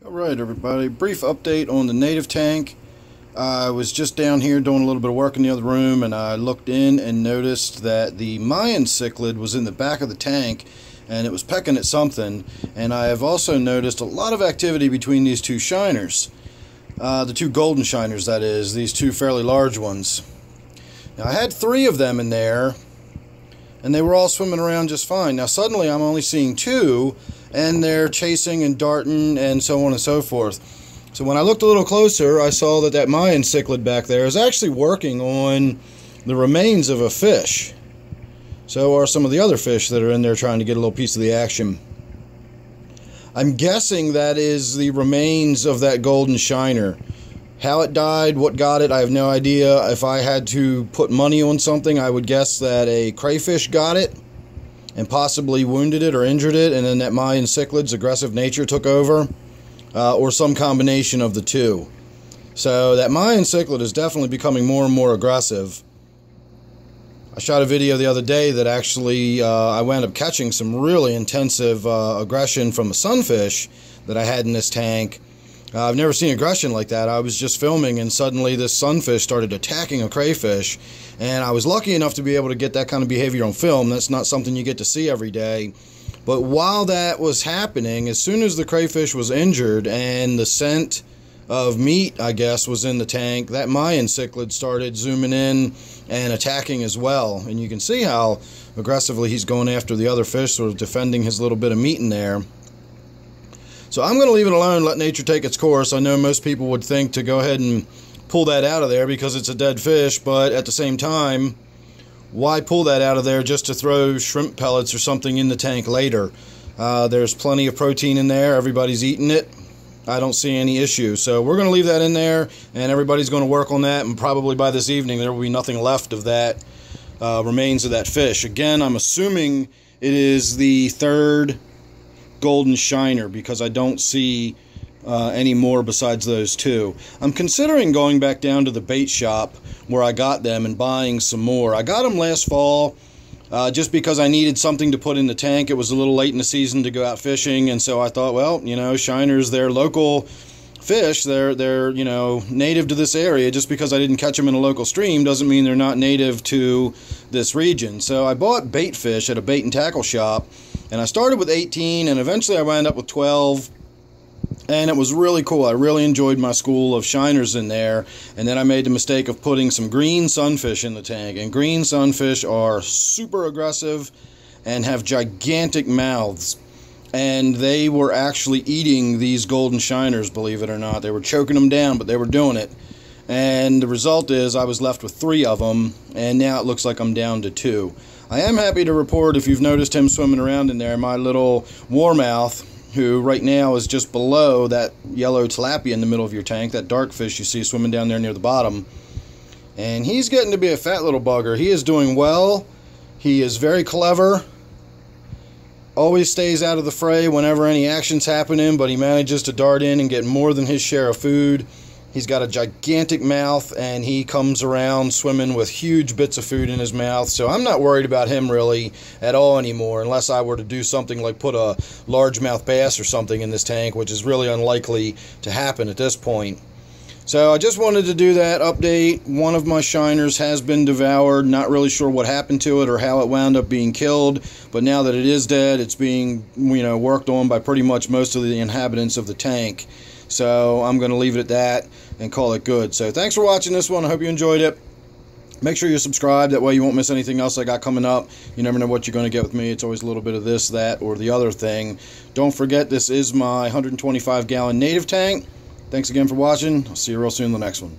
Alright everybody, brief update on the native tank. I was just down here doing a little bit of work in the other room, and I looked in and noticed that the Mayan cichlid was in the back of the tank and it was pecking at something. And I have also noticed a lot of activity between these two shiners, the two golden shiners, that is, these two fairly large ones. Now I had 3 of them in there and they were all swimming around just fine. Now suddenly I'm only seeing 2, and they're chasing and darting and so on and so forth. So when I looked a little closer, I saw that that Mayan cichlid back there is actually working on the remains of a fish. So are some of the other fish that are in there trying to get a little piece of the action. I'm guessing that is the remains of that golden shiner. How it died, what got it, I have no idea. If I had to put money on something, I would guess that a crayfish got it and possibly wounded it or injured it, and then that Mayan cichlid's aggressive nature took over, or some combination of the two. So that Mayan cichlid is definitely becoming more and more aggressive. I shot a video the other day that actually I wound up catching some really intensive aggression from a sunfish that I had in this tank. I've never seen aggression like that. I was just filming and suddenly this sunfish started attacking a crayfish, and I was lucky enough to be able to get that kind of behavior on film. That's not something you get to see every day. But while that was happening, as soon as the crayfish was injured and the scent of meat, I guess, was in the tank, that Mayan cichlid started zooming in and attacking as well. And you can see how aggressively he's going after the other fish, sort of defending his little bit of meat in there. So I'm going to leave it alone, let nature take its course. I know most people would think to go ahead and pull that out of there because it's a dead fish, but at the same time, why pull that out of there just to throw shrimp pellets or something in the tank later? There's plenty of protein in there. Everybody's eating it. I don't see any issue. So we're going to leave that in there, and everybody's going to work on that, and probably by this evening there will be nothing left of that remains of that fish. Again, I'm assuming it is the 3rd golden shiner because I don't see any more besides those 2. I'm considering going back down to the bait shop where I got them and buying some more. I got them last fall just because I needed something to put in the tank. It was a little late in the season to go out fishing, and so I thought, well, you know, shiners, they're local fish. They're you know, native to this area. Just because I didn't catch them in a local stream doesn't mean they're not native to this region. So I bought bait fish at a bait and tackle shop, and I started with 18, and eventually I wound up with 12, and it was really cool. I really enjoyed my school of shiners in there, and then I made the mistake of putting some green sunfish in the tank, and green sunfish are super aggressive and have gigantic mouths, and they were actually eating these golden shiners, believe it or not. They were choking them down, but they were doing it, and the result is I was left with 3 of them, and now it looks like I'm down to 2. I am happy to report, if you've noticed him swimming around in there, my little warmouth, who right now is just below that yellow tilapia in the middle of your tank, that dark fish you see swimming down there near the bottom. And he's getting to be a fat little bugger. He is doing well. He is very clever. Always stays out of the fray whenever any action's happening, but he manages to dart in and get more than his share of food. He's got a gigantic mouth, and he comes around swimming with huge bits of food in his mouth. So I'm not worried about him really at all anymore, unless I were to do something like put a largemouth bass or something in this tank, which is really unlikely to happen at this point. So I just wanted to do that update. One of my shiners has been devoured. Not really sure what happened to it or how it wound up being killed, but now that it is dead, it's being, you know, worked on by pretty much most of the inhabitants of the tank. So I'm going to leave it at that and call it good. So thanks for watching this one. I hope you enjoyed it. Make sure you're subscribed. That way you won't miss anything else I got coming up. You never know what you're going to get with me. It's always a little bit of this, that, or the other thing. Don't forget, this is my 125-gallon native tank. Thanks again for watching. I'll see you real soon in the next one.